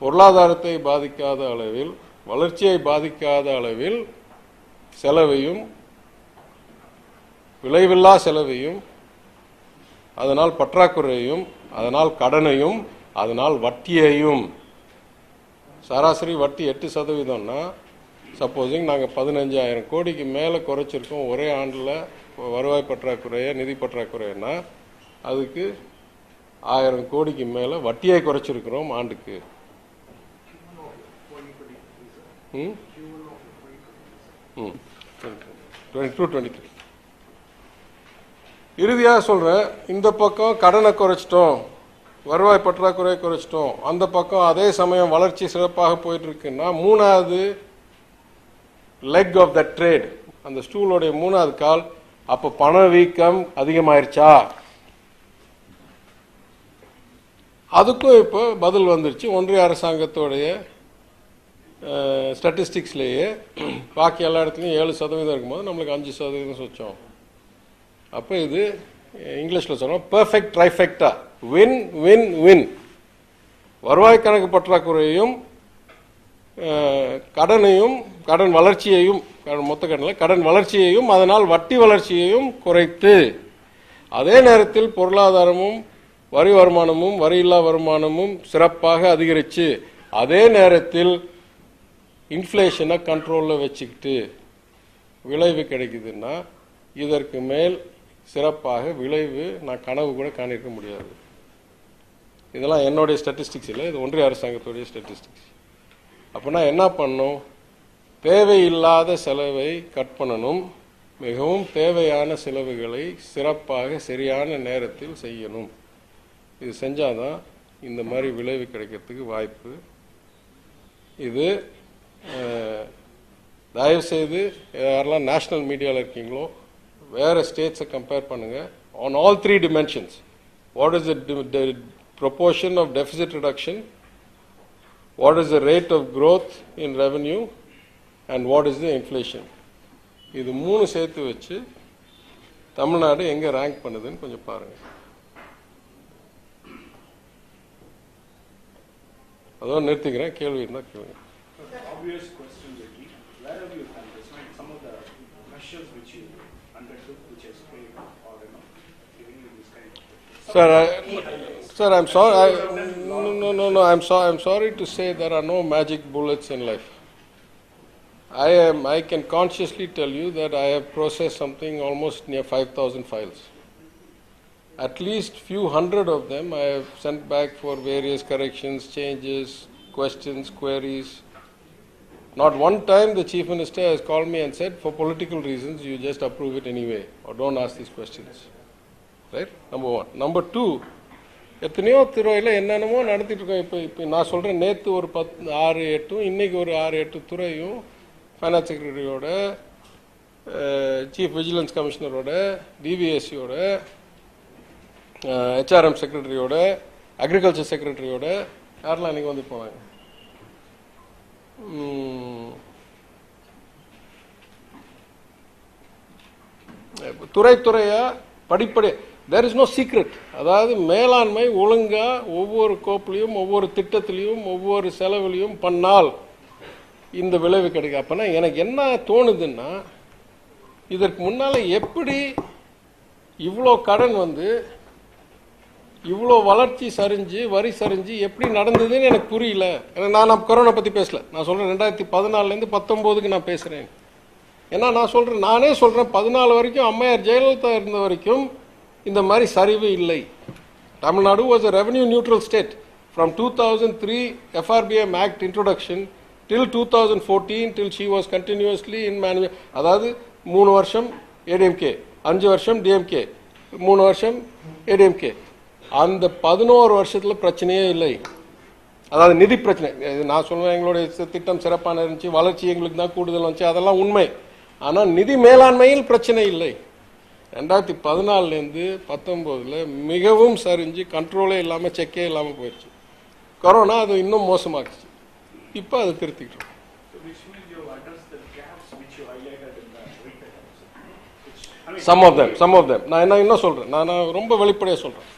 பொருளாதாரத்தை பாதிக்காத அளவில், வளர்ச்சியை பாதிக்காத அளவில் செலவையும், விளைவில்லா செலவையும், அதனால் பற்றாக்குறையும், அதனால் கடனையும், அதனால் வட்டியையும். சராசரி வட்டி 8%னா, சப்போஸிங் நாங்கள் 15,000 கோடிக்கு மேலே குறைச்சிருக்கோம் ஒரே ஆண்டில் வருவாய் பற்றாக்குறைய, நிதி பற்றாக்குறைன்னா, அதுக்கு 1000 கோடிக்கு மேலே வட்டியை குறைச்சிருக்கிறோம் ஆண்டுக்கு. ம் 22-23. இறுதியாக சொல்றேன், இந்த பக்கம் கடனை குறைச்சிட்டோம், வருவாய் பற்றாக்குறையை குறைச்சிட்டோம், அந்த பக்கம் அதே சமயம் வளர்ச்சி சிறப்பாக போயிட்டு இருக்குன்னா, 3வது லெக் ஆஃப் த ட்ரேட், அந்த ஸ்டூலோடைய 3வது கால், அப்ப பணவீக்கம் அதிகமாயிருச்சா? அதுக்கும் இப்போ பதில் வந்துருச்சு. ஒன்றிய அரசாங்கத்தோடைய ஸ்டாட்டிஸ்டிக்ஸ்லேயே பாக்கி எல்லா இடத்துலையும் 7% இருக்கும்போது நம்மளுக்கு 5% சொச்சம். அப்போ இது இங்கிலீஷில் சொல்றோம் பெர்ஃபெக்ட் ட்ரைஃபெக்டா, வின் வின் வின். வருவாய் கணக்கு பற்றாக்குறையும், கடனையும், கடன் வளர்ச்சியையும், மொத்த கடனில் கடன் வளர்ச்சியையும், அதனால் வட்டி வளர்ச்சியையும் குறைத்து, அதே நேரத்தில் பொருளாதாரமும், வரி வருமானமும், வரியில்லா வருமானமும் சிறப்பாக அதிகரிச்சு, அதே நேரத்தில் இன்ஃப்ளேஷனை கண்ட்ரோலில் வச்சுக்கிட்டு விளைவு கிடைக்குதுன்னா, இதற்கு மேல் சிறப்பாக விளைவு நான் கனவு கூட காணிருக்க முடியாது. இதெல்லாம் என்னுடைய ஸ்டாட்டிஸ்டிக்ஸ் இல்லை, இது ஒன்றிய அரசாங்கத்துடைய ஸ்டாட்டிஸ்டிக்ஸ். அப்போனா என்ன பண்ணணும்? தேவையில்லாத செலவை கட் பண்ணணும், மிகவும் தேவையான செலவுகளை சிறப்பாக சரியான நேரத்தில் செய்யணும். இது செஞ்சாதான் இந்த மாதிரி விளைவு கிடைக்கிறதுக்கு வாய்ப்பு. இது தயவுசெய்து யாரெல்லாம் நேஷனல் மீடியாவில் இருக்கீங்களோ வேற ஸ்டேட்ஸை கம்பேர் பண்ணுங்க. On all 3 dimensions, what is the proportion of deficit reduction, what is the rate of growth in revenue, and what is the inflation. இது 3 சேர்த்து வச்சு தமிழ்நாடு எங்க ரேங்க் பண்ணுதுன்னு கொஞ்சம் பாருங்க. அதோட நிறுத்திக்கிறேன், கேள்வி இருந்தா கேளுங்க. Obvious question will be, where have you done this? Some of the measures which you undertook, which has failed, or giving you this kind of. Sir, I'm sorry. No. I'm sorry to say there are no magic bullets in life. I can consciously tell you that I have processed something almost near 5,000 files. At least few hundred of them I have sent back for various corrections, changes, questions, queries. Not one time the Chief Minister has called me and said, for political reasons, you just approve it anyway, or don't ask these questions. Right? Number one. Number two, எத்தனையோ துறையில் என்னென்னமோ நடத்திட்டு இருக்கோம். இப்போ நான் சொல்கிறேன், நேற்று ஒரு 6-8, இன்றைக்கி ஒரு 6-8 துறையும் ஃபைனான்ஸ் செக்ரட்டரியோட, சீஃப் விஜிலன்ஸ் கமிஷனரோட, டிவிஎஸ்சியோட, ஹெச்ஆர்எம் செக்ரட்டரியோட, அக்ரிகல்ச்சர் செக்ரட்டரியோட யாரெல்லாம் இன்றைக்கி வந்து போனாங்க. துறையா படிப்படி there is no secret. அதாவது மேலாண்மை ஒழுங்கா ஒவ்வொரு கோப்புலையும் ஒவ்வொரு திட்டத்திலையும் ஒவ்வொரு செலவுலையும் பண்ணால் இந்த விளைவு கிடைக்கும். அப்பனா எனக்கு என்ன தோணுதுன்னா, இதற்கு முன்னால எப்படி இவ்வளோ கடன் வந்து இவ்வளோ வளர்ச்சி சரிஞ்சு வரி சரிஞ்சு எப்படி நடந்ததுன்னு எனக்கு புரியல. ஏன்னா நான் கொரோனா பற்றி பேசல, நான் சொல்கிறேன் 2014 19 நான் பேசுகிறேன். ஏன்னா நான் சொல்கிறேன், நானே சொல்கிறேன் 14 வரைக்கும் அம்மையார் ஜெயலலிதா இருந்த வரைக்கும் இந்த மாதிரி சரிவு இல்லை. Tamil Nadu was a revenue neutral state from 2003 FRBM Act introduction till 2014 till she was continuously in அதாவது 3 வருஷம் ADMK, 5 வருஷம் DMK, 3 வருஷம் ADMK. அந்த 11 வருஷத்தில் பிரச்சனையே இல்லை. அதாவது நிதி பிரச்சனை நான் சொல்லுவேன், எங்களுடைய திட்டம் சிறப்பான இருந்துச்சு, வளர்ச்சி எங்களுக்கு தான் கூடுதல் வந்துச்சு, அதெல்லாம் உண்மை. ஆனால் நிதி மேலாண்மையில் பிரச்சனை இல்லை. 2014 19 மிகவும் சரிஞ்சு கண்ட்ரோலே இல்லாமல் செக்கே இல்லாமல் போயிடுச்சு. கொரோனா அது இன்னும் மோசமாக்குச்சு. இப்போ அதை திருத்திக்கிட்டோம். Some of them. நான் என்ன இன்னும் சொல்கிறேன், நான் ரொம்ப வெளிப்படையாக சொல்கிறேன்.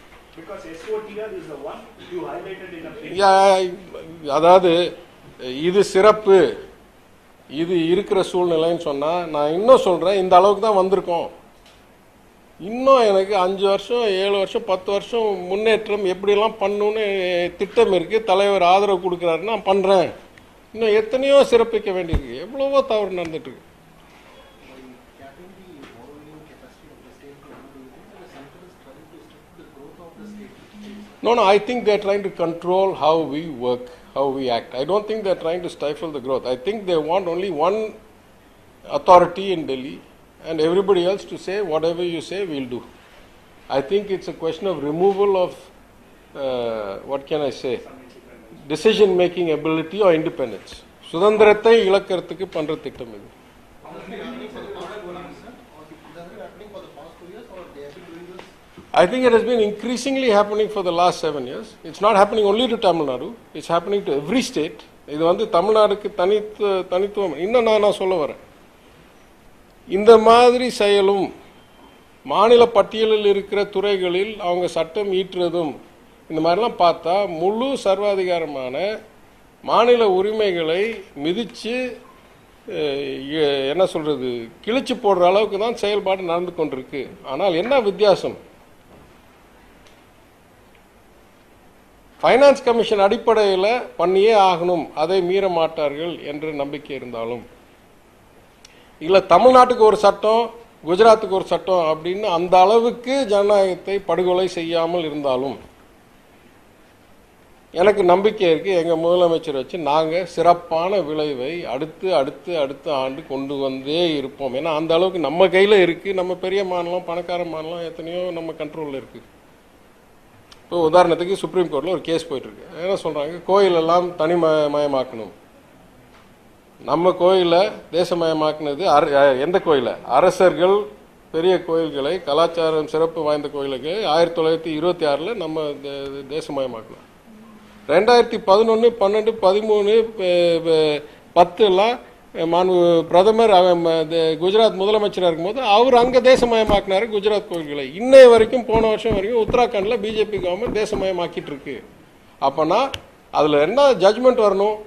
அதாவது இது சிறப்பு, இது இருக்கிற சூழ்நிலைன்னு சொன்னால், நான் இன்னும் சொல்கிறேன், இந்த அளவுக்கு தான் வந்திருக்கோம். இன்னும் எனக்கு 5 வருஷம் 7 வருஷம் 10 வருஷம் முன்னேற்றம் எப்படிலாம் பண்ணணும்னு திட்டம் இருக்குது. தலைவர் ஆதரவு கொடுக்குறாரு, நான் பண்ணுறேன். இன்னும் எத்தனையோ சிறப்பிக்க வேண்டியிருக்கு, எவ்வளவோ தவறு நடந்துட்டுருக்கு. No, I think they're trying to control how we work, how we act. I don't think they're trying to stifle the growth. I think they want only one authority in Delhi and everybody else to say whatever you say we'll do. I think it's a question of removal of what can I say, decision making ability or independence. சுதந்திரத்தை இழக்கிறதுக்கு பண்ற திட்டம் இது. I think it has been increasingly happening for the last 7 years. It's not happening only to Tamil Nadu. It's happening to every state. இது வந்து தமிழ்நாடுக்கு தனித்துவம். இன்னும் நான் சொல்ல வரேன், இந்த மாதிரி செயலும் மாநில பட்டியலில் இருக்கிற துறைகளில் அவங்க சட்டம் ஈற்றுறதும் இந்த மாதிரிலாம் பார்த்தா முழு சர்வாதிகாரமான மாநில உரிமைகளை மிதித்து என்ன சொல்றது, கிழிச்சு போடுற அளவுக்கு தான் செயல்பாடு நடந்து கொண்டிருக்கு. ஆனால் என்ன வித்தியாசம், ஃபைனான்ஸ் கமிஷன் அடிப்படையில் பண்ணியே ஆகணும், அதை மீற மாட்டார்கள் என்ற நம்பிக்கை இருந்தாலும், இல்லை தமிழ்நாட்டுக்கு ஒரு சட்டம் குஜராத்துக்கு ஒரு சட்டம் அப்படின்னு அந்த அளவுக்கு ஜனநாயகத்தை படுகொலை செய்யாமல் இருந்தாலும் எனக்கு நம்பிக்கை இருக்குது. எங்கள் முதலமைச்சர் வச்சு நாங்கள் சிறப்பான விளைவை அடுத்த ஆண்டு கொண்டு வந்தே இருப்போம். ஏன்னா அந்த அளவுக்கு நம்ம கையில் இருக்குது. நம்ம பெரிய மாநிலம், பணக்கார மாநிலம், எத்தனையோ நம்ம கண்ட்ரோலில் இருக்குது. இப்போ உதாரணத்துக்கு சுப்ரீம் கோர்ட்டில் ஒரு கேஸ் போயிட்டுருக்கு. என்ன சொல்கிறாங்க, கோயிலெல்லாம் தனிமயமாக்கணும். நம்ம கோயிலை தேசமயமாக்குனது எந்த கோயிலை? அரசர்கள் பெரிய கோயில்களை, கலாச்சாரம் சிறப்பு வாய்ந்த கோயிலுக்கு 1926 நம்ம தேசமயமாக்கணும். 2011 12 13 10 பிரதமர் குஜராத் முதலமைச்சராக இருக்கும்போது அவர் அங்கே தேசமயமாக்கினாரு குஜராத் கோயில்களை. இன்னைய வரைக்கும் போன வருஷம் வரைக்கும் உத்தராகண்டில் பிஜேபி கவர்மெண்ட் தேசமயமாக்கிட்டு இருக்கு. அப்போனா அதில் என்ன ஜட்ஜ்மெண்ட் வரணும்,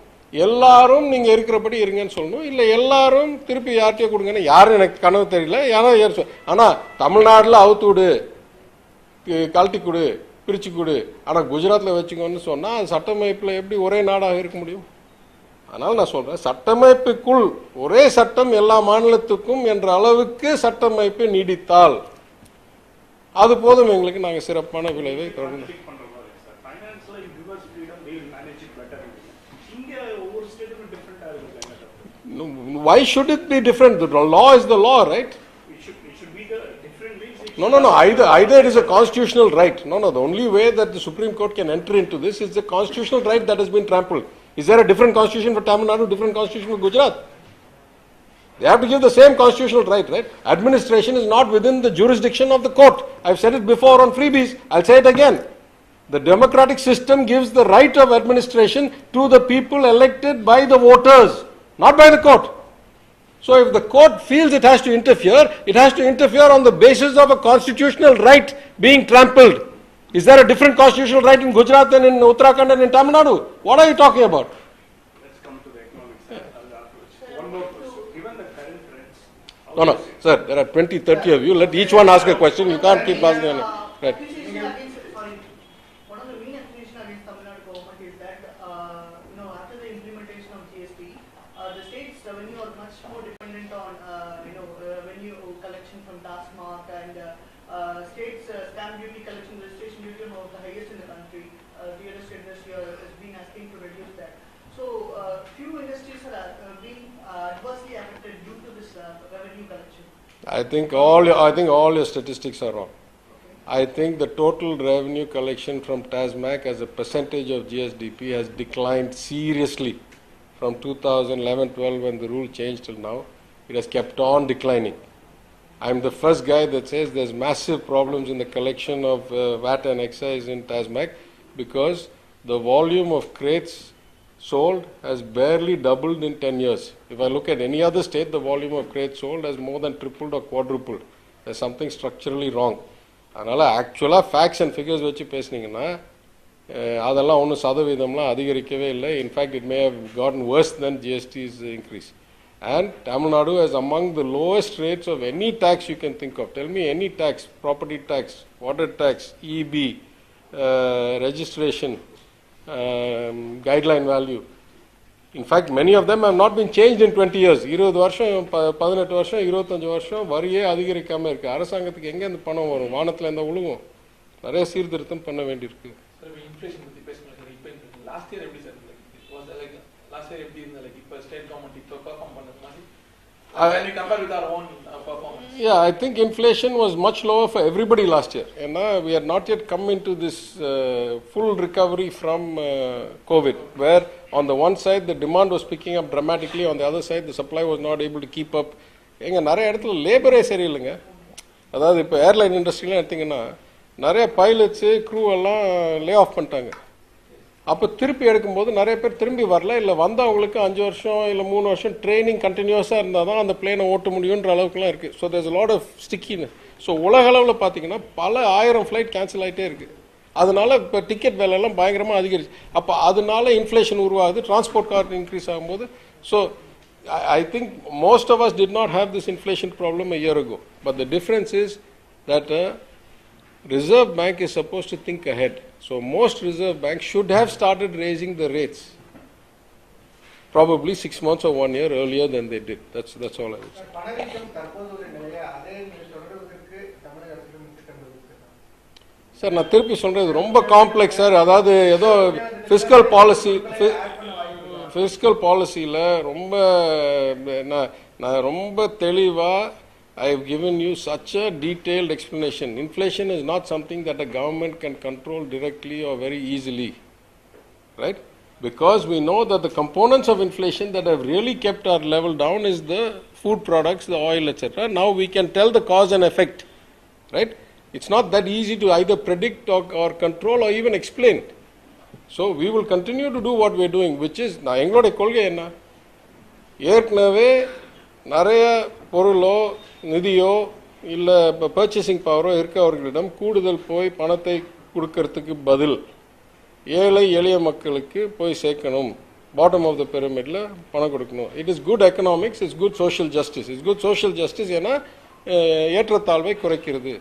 எல்லாரும் நீங்கள் இருக்கிறபடி இருங்கன்னு சொல்லணும், இல்லை எல்லாரும் திருப்பி யார்கிட்டயோ கொடுங்கன்னு. யாரும் எனக்கு கனவு தெரியல. ஆனால் தமிழ்நாட்டில் அவுத்து விடு, கழட்டி கொடு, பிரித்து கொடு, ஆனால் குஜராத்தில் வச்சுக்கோன்னு சொன்னால் அது சட்டமைப்பில் எப்படி ஒரே நாடாக இருக்க முடியும்? அதனால் நான் சொல்கிறேன், சட்டமைப்புக்குள் ஒரே சட்டம் எல்லா மாநிலத்துக்கும் என்ற அளவுக்கு சட்டமைப்பு நீடித்தால் அது போதும் எங்களுக்கு. நாங்கள் சிறப்பான விளைவை தொடர்ந்து Why should it be different? The law is the law, right? It should be the different ways. No. Either it is a constitutional right. No. The only way that the Supreme Court can enter into this is the constitutional right that has been trampled. Is there a different constitution for Tamil Nadu, different constitution for Gujarat? They have to give the same constitutional right? Administration is not within the jurisdiction of the court. I've said it before on freebies. I'll say it again. The democratic system gives the right of administration to the people elected by the voters, not by the court. So if the court feels it has to interfere on the basis of a constitutional right being trampled. Is there a different constitutional right in Gujarat than in Uttarakhand and in Tamil Nadu? What are you talking about? Let's come to the economic side. One more question. Given the current trends, No, sir, there are 20, 30 of you. Let each one ask a question. You can't keep asking any. Right. One of the main accusation against Tamil Nadu government is that, after the implementation of GST, the state's revenue are much more dependent on, revenue collection from tax and state's stamp duty collection, registration duty are one of the highest in the country. The real estate industry has been asking to reduce that. So, few industries are being adversely affected due to this revenue collection. I think all your statistics are wrong. I think the total revenue collection from TASMAC as a percentage of GSDP has declined seriously from 2011-12 when the rule changed till now. It has kept on declining. I'm the first guy that says there's massive problems in the collection of VAT and excise in TASMAC because the volume of crates sold has barely doubled in 10 years. If I look at any other state, the volume of crates sold has more than tripled or quadrupled. There's something structurally wrong. அதனால் ஆக்சுவலாக ஃபேக்ட்ஸ் அண்ட் ஃபிகர்ஸ் வச்சு பேசுனீங்கன்னா அதெல்லாம் ஒன்றும் சதவீதம்லாம் அதிகரிக்கவே இல்லை. In fact it may have gotten worse than GST's increase. And Tamil Nadu has among the lowest rates of any tax you can think of. Tell me any tax, property tax, water tax, EB, registration, guideline value. In fact, many of them have not been changed in 20 years. 20 வருஷம் 18 வருஷம் 25 வருஷம் வரியே அதிகரிக்காம இருக்கு. அரசாங்கத்துக்கு எங்க இந்த பணம் வரும்? வானத்துல இந்த உழுவும். நிறைய சீர்திருத்தம் பண்ண வேண்டியிருக்கு. சார் இன்ஃப்ளேஷன் பத்தி பேசணும் சார். இப்போ லாஸ்ட் இயர் எப்படி sir was like last year எப்படி இருந்தது? லைக் இப்போ ஸ்டேட் கவர்மெண்ட் இப்போ பெர்ஃபார்ம் பண்ணது மாதிரி when we compare with our own performance. Yeah, I think inflation was much lower for everybody last year. And we had not yet come into this full recovery from COVID, where on the one side the demand was picking up dramatically, on the other side the supply was not able to keep up. எங்க நிறைய இடத்துல லேபரே சரியில்லைங்க. அதாவது இப்போ ஏர்லைன் இண்டஸ்ட்ரிலாம் எடுத்தீங்கன்னா நிறைய பைலட்ஸு க்ரூ எல்லாம் லே ஆஃப் பண்ணிட்டாங்க. அப்போ திருப்பி எடுக்கும்போது நிறைய பேர் திரும்பி வரல, இல்லை வந்தவங்களுக்கு 5 வருஷம் இல்லை 3 வருஷம் ட்ரைனிங் கண்டினியூஸாக இருந்தால் தான் அந்த பிளேனை ஓட்ட முடியுன்ற அளவுக்குலாம் இருக்குது. ஸோ தேர்ஸ் லாட் ஆஃப் ஸ்டிக்கின்னு. ஸோ உலக அளவில் பார்த்தீங்கன்னா பல 1000 ஃப்ளைட் கேன்சல் ஆகிட்டே இருக்குது. அதனால இப்போ டிக்கெட் விலையெல்லாம் பயங்கரமாக அதிகரிச்சு. அப்போ அதனால இன்ஃப்ளேஷன் உருவாகுது, டிரான்ஸ்போர்ட் காஸ்ட் இன்க்ரீஸ் ஆகும்போது. So I think most of us did not have this inflation problem a year ago. But the difference is that Reserve Bank is supposed to think ahead. So most Reserve Banks should have started raising the rates probably 6 months or 1 year earlier than they did. That's all I would say. Sir நான் திருப்பி சொல்றது ரொம்ப காம்ப்ளெக்ஸ் சார். அதாவது ஏதோ ஃபிஸ்கல் பாலிசியில் ரொம்ப நான் ரொம்ப தெளிவாக I have given you such a detailed explanation. Inflation is not something that a government can control directly or very easily, right? Because we know that the components of inflation that have really kept our level down is the food products, the oil, etc. Now we can tell the cause and effect, right? It's not that easy to either predict or control or even explain. So we will continue to do what we are doing, which is, நான் எங்களோட கொள்கை என்ன, ஏற்கனவே நிறைய பொருளோ நிதியோ இல்லை இப்போ பர்ச்சேசிங் பவரோ இருக்கவர்களிடம் கூடுதல் போய் பணத்தை கொடுக்கறதுக்கு பதில் ஏழை எளிய மக்களுக்கு போய் சேர்க்கணும். பாட்டம் ஆஃப் த பிரமிடில் பணம் கொடுக்கணும். It is good economics, it's good social justice. It's good social justice ஏன்னா ஏற்றத்தாழ்வை குறைக்கிறது.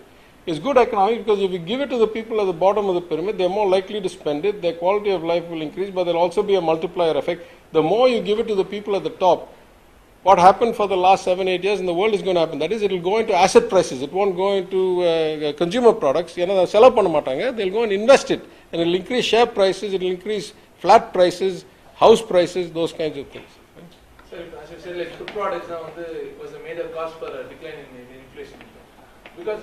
It's good economics because if you give it to the people at the bottom of the pyramid, they're more likely to spend it, their quality of life will increase, but there'll also be a multiplier effect. The more you give it to the people at the top, what happened for the last 7-8 years in the world is going to happen. That is, it will go into asset prices. It won't go into consumer products. They'll go and invest it, and it will increase share prices, it will increase flat prices, house prices, those kinds of things. So Sorry, as you said, like food products now was a major cause for a decline in inflation. Because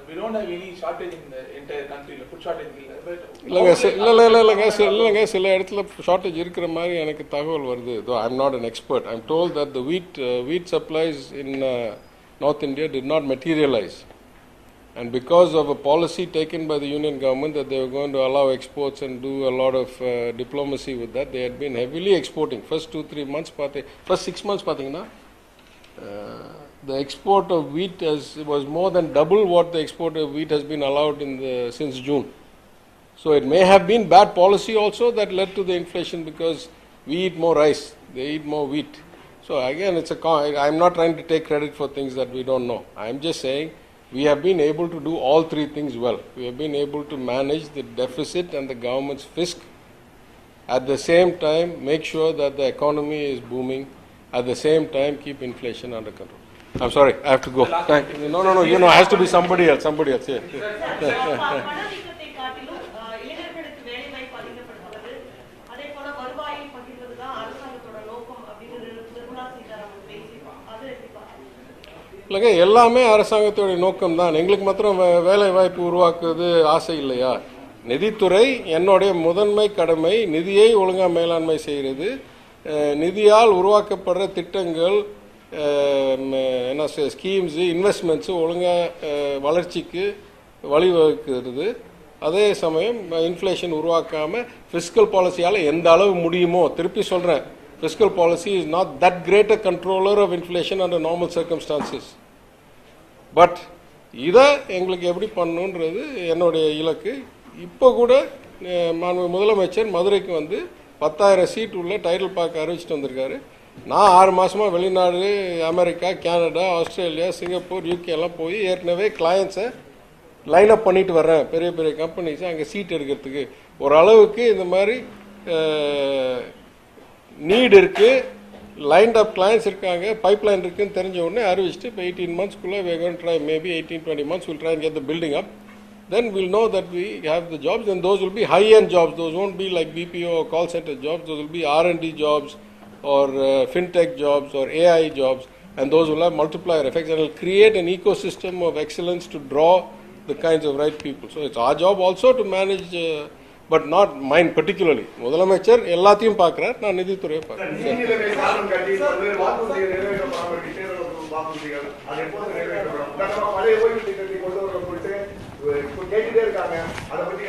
we don't have any shortage in the entire country, food shortage. But இல்லைங்க சில இடத்துல ஷார்ட்டேஜ் இருக்கிற மாதிரி எனக்கு தகவல் வருது. Though I'm not an expert, I'm told that the wheat supplies in North India did not materialize. And because of a policy taken by the union government that they were going to allow exports and do a lot of diplomacy with that, they had been heavily exporting. First 2-3 months, first 6 months, the export of wheat was more than double what the export of wheat has been allowed since June. So it may have been bad policy also that led to the inflation, because we eat more rice, they eat more wheat. So again, I'm not trying to take credit for things that we don't know. I'm just saying we have been able to do all three things well. We have been able to manage the deficit and the government's fisc. At the same time, make sure that the economy is booming. At the same time, keep inflation under control. I'm sorry, I have to go. Thank you. No, it has to be somebody else. Yeah. பணவீக்கத்தை காட்டிலும் இளைஞர்களுக்கு வேலை வாய்ப்பு அதிகப்படுத்துவது, அதே போல வருவாயை பகிர்வதுதான் அரசாங்கத்தோட நோக்கம் அப்படின்னு நிர்மலா சீதாராமன் பேசியிருப்பாங்க. அது எப்படி பாருங்க? இல்லைங்க, எல்லாமே அரசாங்கத்தோடைய நோக்கம் தான். எங்களுக்கு மாத்திரம் வேலை வாய்ப்பு உருவாக்குவது ஆசை இல்லையா? நிதித்துறை என்னுடைய முதன்மை கடமை நிதியை ஒழுங்காக மேலாண்மை செய்கிறது. நிதியால் உருவாக்கப்படுற திட்டங்கள், என்ன ஸ்கீம்ஸு, இன்வெஸ்ட்மெண்ட்ஸு ஒழுங்காக வளர்ச்சிக்கு வழிவகுக்கிறது. அதே சமயம் இன்ஃப்ளேஷன் உருவாக்காமல் ஃபிஸ்கல் பாலிசியால் எந்த அளவு முடியுமோ, திருப்பி சொல்கிறேன், fiscal policy is not that great a controller of inflation under normal circumstances. But இதை எங்களுக்கு எப்படி பண்ணணுன்றது என்னுடைய இலக்கு. இப்போ கூட முதலமைச்சர் மதுரைக்கு 10,000 சீட் உள்ள டைட்டில் பார்க்க அறிவிச்சிட்டு வந்திருக்காரு. நான் 6 மாதமாக வெளிநாடு, America, Canada, Australia, Singapore, UK எல்லாம் போய் ஏற்கனவே கிளையண்ட்ஸை லைன் அப் பண்ணிட்டு வர்றேன். பெரிய பெரிய கம்பெனிஸை அங்கே சீட் எடுக்கிறதுக்கு ஓரளவுக்கு இந்த மாதிரி நீட் இருக்குது, லைன்ட் அப் கிளையண்ட்ஸ் இருக்காங்க, பைப் லைன் இருக்குன்னு தெரிஞ்ச உடனே அறிவிச்சிட்டு இப்போ 18 monthsக்குள்ளே we are going to try, maybe 18-20 months we'll try and get the building up. Then we'll know that we have the jobs, and those will be high-end jobs. Those won't be like BPO or call center jobs. Those will be R&D jobs or fintech jobs or AI jobs, and those will have multiplier effects and will create an ecosystem of excellence to draw the kinds of right people. So it's our job also to manage, but not mine particularly. முதலமைச்சர் எல்லாத்தையும் பார்க்கிறார், நான் நிதித்துறையை பார்க்கிறேன். கேட்டுட்டே இருக்காங்க, அதை பத்தி